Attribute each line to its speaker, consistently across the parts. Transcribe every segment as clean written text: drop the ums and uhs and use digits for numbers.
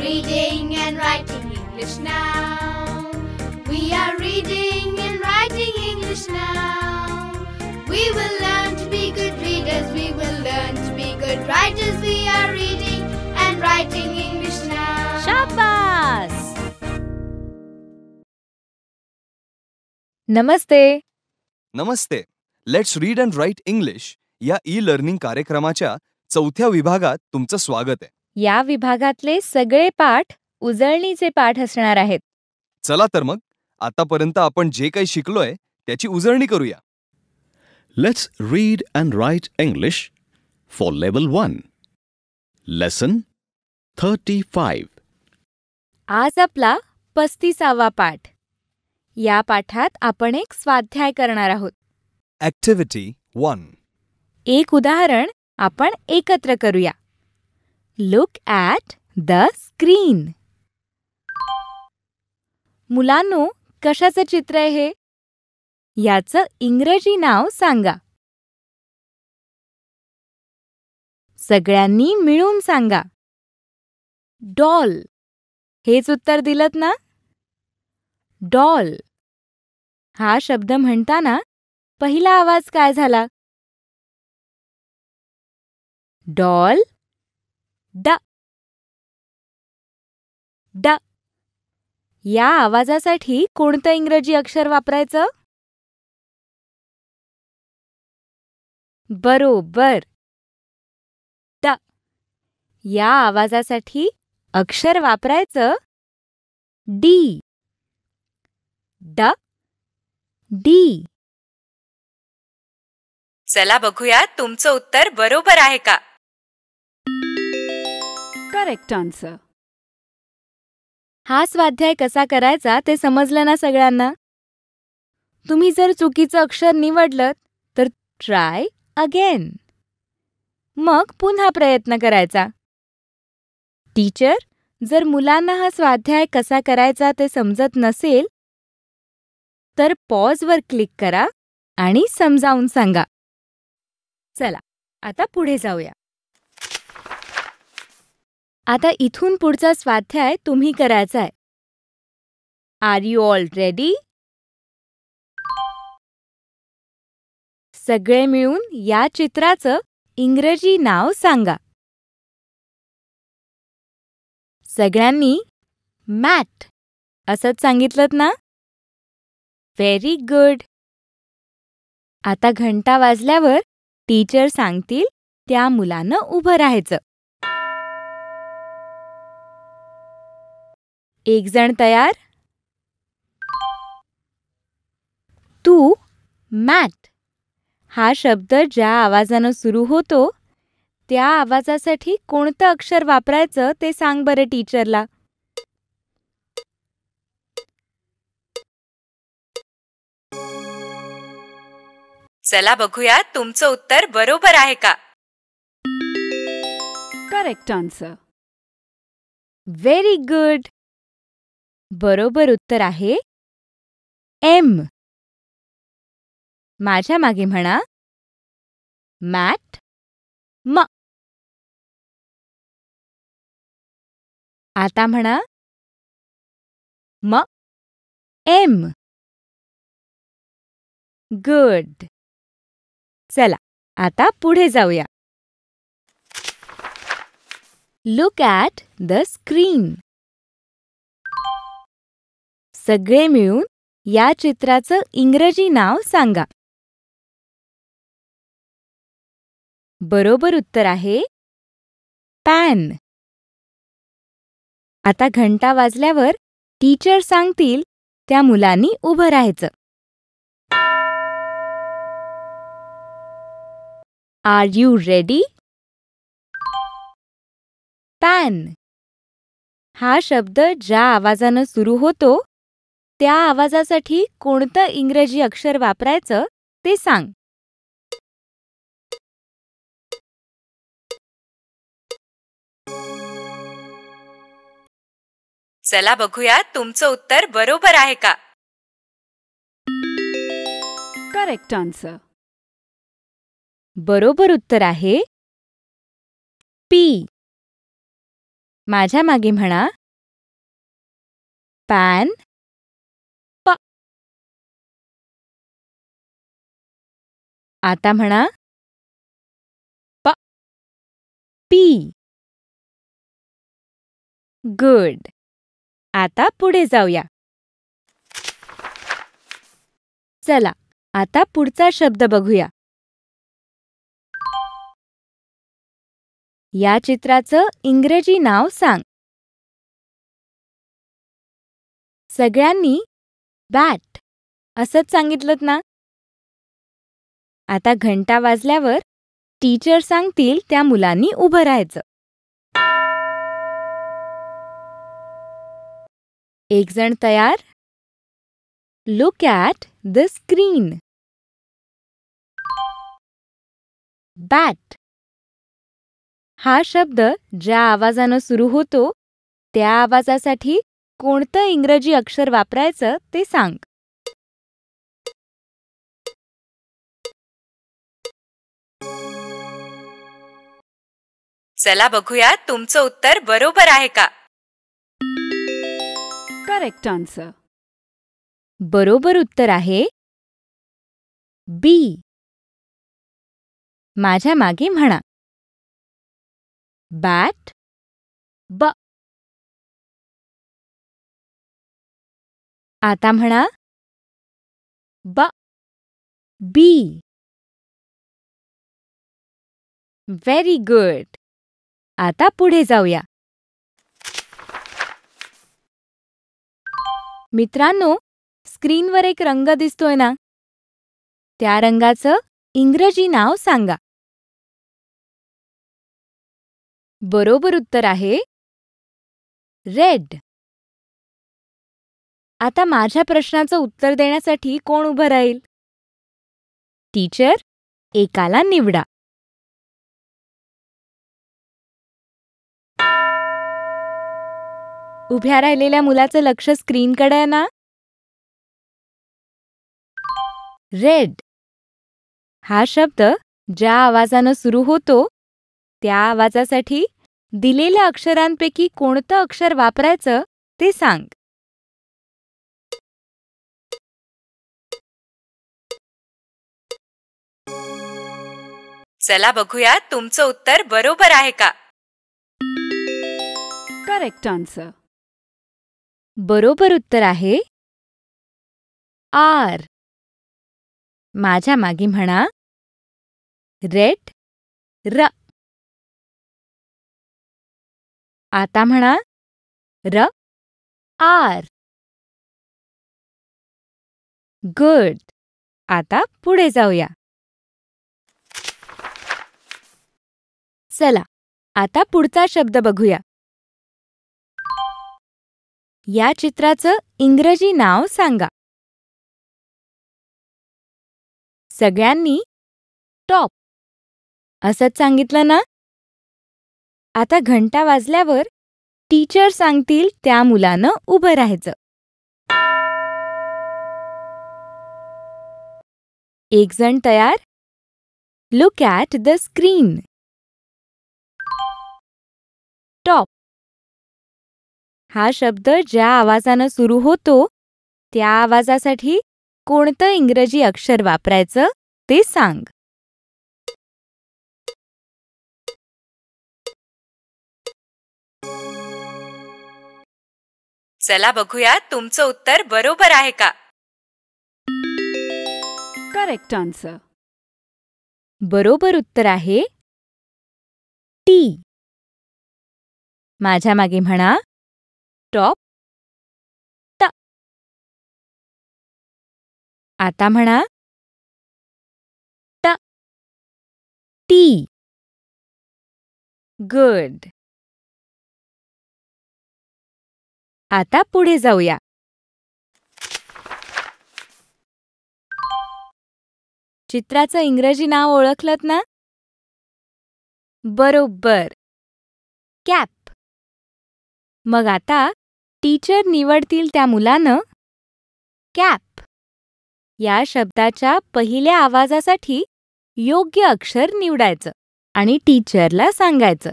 Speaker 1: reading and writing English now. We are reading and writing English now. We will learn to be good readers. We will learn to be good writers. We are reading and writing English now.
Speaker 2: शाबास. नमस्ते.
Speaker 3: नमस्ते. Let's read and write English या e-learning कार्यक्रमाच्या 4थ्या विभागात तुमचं स्वागत आहे.
Speaker 2: या विभागातले सगळे पाठ उजळणीचे पाठ असणार आहेत.
Speaker 3: चला तर मग आतापर्यंत आपण जे काही शिकलोय त्याची उजळणी करूया.
Speaker 4: Let's read and write English for Level 1. Lesson 35.
Speaker 2: आज आपला 35वा पाठ. या पाठात आपण एक स्वाध्याय करणार आहोत.
Speaker 3: ॲक्टिव्हिटी 1.
Speaker 2: एक उदाहरण आपण एकत्र करूया. Look at the screen. मुलांनो, कशाचं चित्र आहे हे? याचं इंग्रजी नाव सांगा. सगळ्यांनी मिळून सांगा. डॉल. हेच उत्तर दिलत ना? डॉल. हा शब्द म्हणताना पहिला आवाज काय झाला? डॉल. ड. ड. या आवाजासाठी कोणतं इंग्रजी अक्षर वापरायचं? बरोबर, ड. या आवाजासाठी अक्षर वापरायचं डी. ड. डी. चला बघूया तुमचं उत्तर बरोबर आहे का?
Speaker 5: Correct answer.
Speaker 2: हा स्वाध्याय कसा करायचा ते समजलं ना सगळ्यांना? तुम्ही जर चुकीचं अक्षर निवडलं तर ट्राय अगेन. मग पुन्हा प्रयत्न करायचा. टीचर, जर मुलांना हा स्वाध्याय कसा करायचा ते समजत नसेल तर पॉजवर क्लिक करा आणि समजावून सांगा. चला आता पुढे जाऊया. आता इथून पुढचा स्वाध्याय तुम्ही करायचा आहे. Are you all ready? सगळे मिळून या चित्राचं इंग्रजी नाव सांगा. सगळ्यांनी मॅट असंच सांगितलं ना? Very good. आता घंटा वाजल्यावर टीचर सांगतील त्या मुलानं उभं राहायचं. एक जण तयार? तू मॅट हा शब्द ज्या आवाजानं सुरू होतो त्या आवाजासाठी कोणतं अक्षर वापरायचं ते सांग बरं टीचरला. चला बघूया तुमचं उत्तर बरोबर आहे का?
Speaker 5: Correct answer.
Speaker 2: Very good. बरोबर उत्तर आहे एम. माझ्या मागे म्हणा मॅट. म. आता म्हणा म एम. गुड. चला आता पुढे जाऊया. Look at the screen. सगळे मिळून या चित्राचं इंग्रजी नाव सांगा. बरोबर उत्तर आहे पॅन. आता घंटा वाजल्यावर टीचर सांगतील त्या मुलांनी उभं राहायचं. R you ready? पॅन हा शब्द ज्या आवाजानं सुरू होतो त्या आवाजासाठी कोणतं इंग्रजी अक्षर वापरायचं ते सांग. चला बघूया तुमचं उत्तर बरोबर आहे का?
Speaker 5: Correct answer.
Speaker 2: बरोबर उत्तर आहे पी. माझ्या मागे म्हणा पॅन. प. आता म्हणा प. पी. गुड. आता पुढे जाऊया. चला आता पुढचा शब्द बघूया. या चित्राचं इंग्रजी नाव सांग. सगळ्यांनी बॅट असंच सांगितलं ना? आता घंटा वाजल्यावर टीचर सांगतील त्या मुलांनी उभं राहायचं. एक जण तयार? Look at the screen. Bat हा शब्द ज्या आवाजानं सुरू होतो त्या आवाजासाठी कोणतं इंग्रजी अक्षर वापरायचं ते सांग. चला बघूया तुमचं उत्तर बरोबर आहे का.
Speaker 5: Correct answer.
Speaker 2: बरोबर उत्तर आहे बी. माझ्या मागे म्हणा. बॅट. ब. आता म्हणा ब. बी. Very good. आता पुढे जाऊया. मित्रांनो, स्क्रीनवर एक रंग दिसतोय ना? त्या रंगाचं इंग्रजी नाव सांगा. बरोबर उत्तर आहे रेड. आता माझ्या प्रश्नाचं उत्तर देण्यासाठी कोण उभं राहील? टीचर, एकाला निवडा. उभ्या राहिलेल्या मुलाचं लक्ष स्क्रीनकडे आहे ना? रेड हा शब्द ज्या आवाजानं सुरू होतो त्या आवाजासाठी दिलेल्या अक्षरांपैकी कोणतं अक्षर वापरायचं ते सांग. चला बघूया तुमचं उत्तर बरोबर आहे का.
Speaker 5: Correct answer.
Speaker 2: बरोबर उत्तर आहे आर. माझ्या मागे म्हणा रेड. र. आता म्हणा र. आर. गुड. आता पुढे जाऊया. चला आता पुढचा शब्द बघूया. या चित्राचं इंग्रजी नाव सांगा. सगळ्यांनी टॉप असंच सांगितलं ना? आता घंटा वाजल्यावर टीचर सांगतील त्या मुलानं उभं राहायचं. एक जण तयार? Look at the screen. Top हा शब्द ज्या आवाजानं सुरू होतो त्या आवाजासाठी कोणतं इंग्रजी अक्षर वापरायचं ते सांग. चला बघूया तुमचं उत्तर बरोबर आहे का.
Speaker 5: Correct answer.
Speaker 2: बरोबर उत्तर आहे टी. माझ्या मागे म्हणा टॉप. ट. आता म्हणा ट. टी. गुड. आता पुढे जाऊया. चित्राचं इंग्रजी नाव ओळखलत ना? बरोबर कॅप. मग आता टीचर निवडतील त्या मुलानं कॅप या शब्दाच्या पहिल्या आवाजासाठी योग्य अक्षर निवडायचं आणि टीचरला सांगायचं.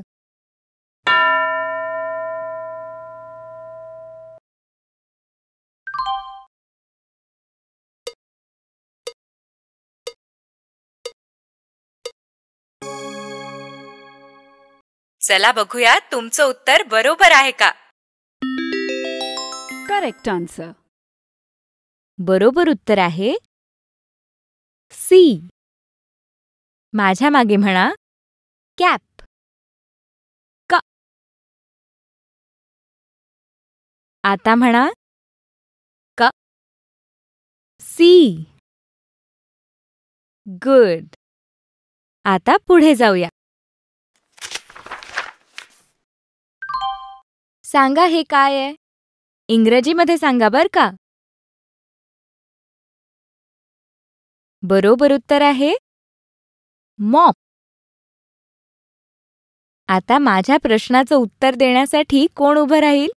Speaker 2: चला बघूया तुमचं उत्तर बरोबर आहे का.
Speaker 5: Correct answer.
Speaker 2: बरोबर उत्तर आहे सी. माझ्या मागे म्हणा कॅप. क. आता म्हणा क. सी. गुड. आता पुढे जाऊया. सांगा हे काय आहे. इंग्रजीमध्ये सांगा बर का. बरोबर उत्तर आहे मॉप. आता माझ्या प्रश्नाचं उत्तर देण्यासाठी कोण उभं राहील.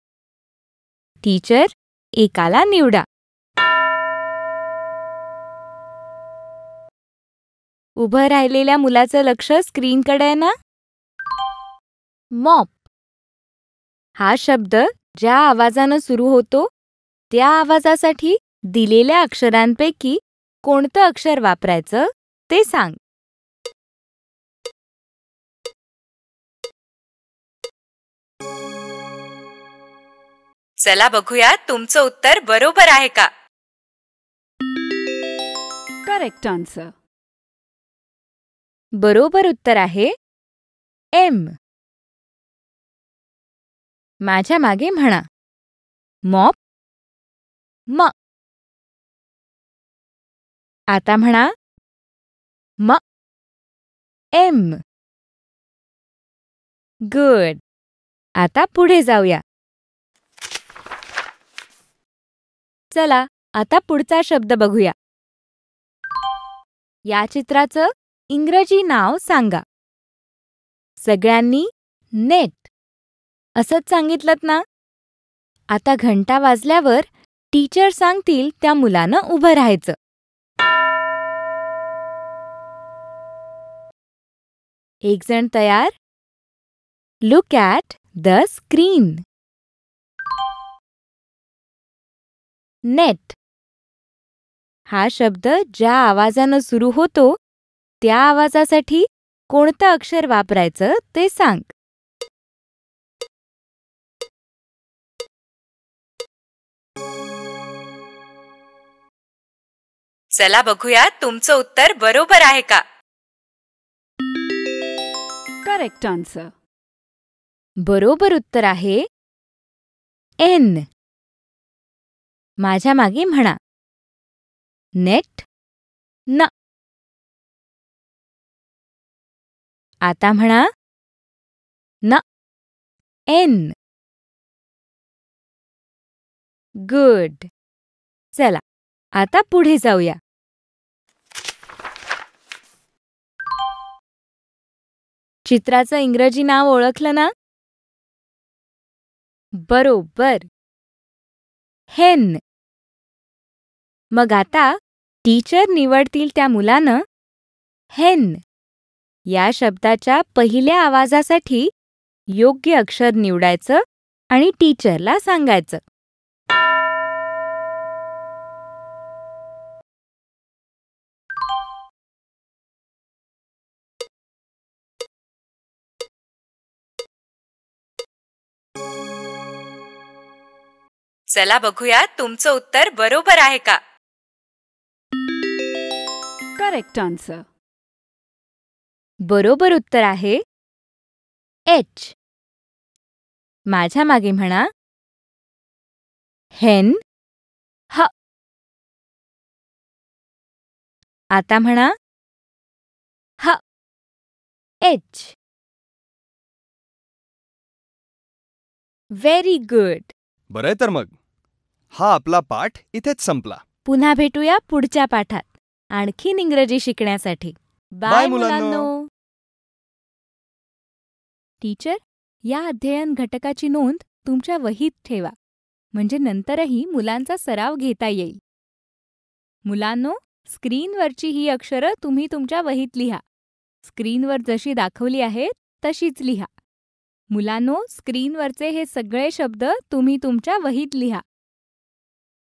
Speaker 2: टीचर एकाला निवडा. उभं राहिलेल्या मुलाचं लक्ष स्क्रीनकडे आहे ना. मॉप हा शब्द ज्या आवाजानं सुरू होतो त्या आवाजासाठी दिलेल्या अक्षरांपैकी कोणतं अक्षर वापरायचं ते सांग. चला बघूया तुमचं उत्तर बरोबर आहे का.
Speaker 5: Correct answer.
Speaker 2: बरोबर उत्तर आहे एम. माझ्या मागे म्हणा मॉप. म. आता म्हणा म. एम. गुड. आता पुढे जाऊया. चला आता पुढचा शब्द बघूया. या चित्राचं इंग्रजी नाव सांगा. सगळ्यांनी नेट असंच सांगितलंत ना. आता घंटा वाजल्यावर टीचर सांगतील त्या मुलानं उभं राहायचं. एक जण तयार. Look at the screen. Net हा शब्द ज्या आवाजानं सुरू होतो त्या आवाजासाठी कोणतं अक्षर वापरायचं ते सांग. चला बघूया तुमचं उत्तर बरोबर आहे का.
Speaker 5: Correct answer.
Speaker 2: बरोबर उत्तर आहे एन. माझ्या मागे म्हणा नेट. न. आता म्हणा न. एन. गुड. चला आता पुढे जाऊया. चित्राचं इंग्रजी नाव ओळखलं ना. बरोबर हेन. मग आता टीचर निवडतील त्या मुलानं हेन या शब्दाच्या पहिल्या आवाजासाठी योग्य अक्षर निवडायचं आणि टीचरला सांगायचं. चला बघूया तुमचं उत्तर बरोबर आहे का.
Speaker 5: Correct answer.
Speaker 2: बरोबर उत्तर आहे एच. माझ्या मागे म्हणा हेन. ह. आता म्हणा ह. एच. Very good.
Speaker 3: बरंय तर मग हा आपला पाठ इथेच संपला.
Speaker 2: पुन्हा भेटूया पुढच्या पाठात आणखीन इंग्रजी शिकण्यासाठी. बाय मुलांनो. टीचर या अध्ययन घटकाची नोंद तुमच्या वहीत ठेवा म्हणजे नंतरही मुलांचा सराव घेता येईल. मुलांनो स्क्रीनवरची ही अक्षरं तुम्ही तुमच्या वहीत लिहा. स्क्रीनवर जशी दाखवली आहेत तशीच लिहा. मुलांनो स्क्रीनवरचे हे सगळे शब्द तुम्ही तुमच्या वहीत लिहा.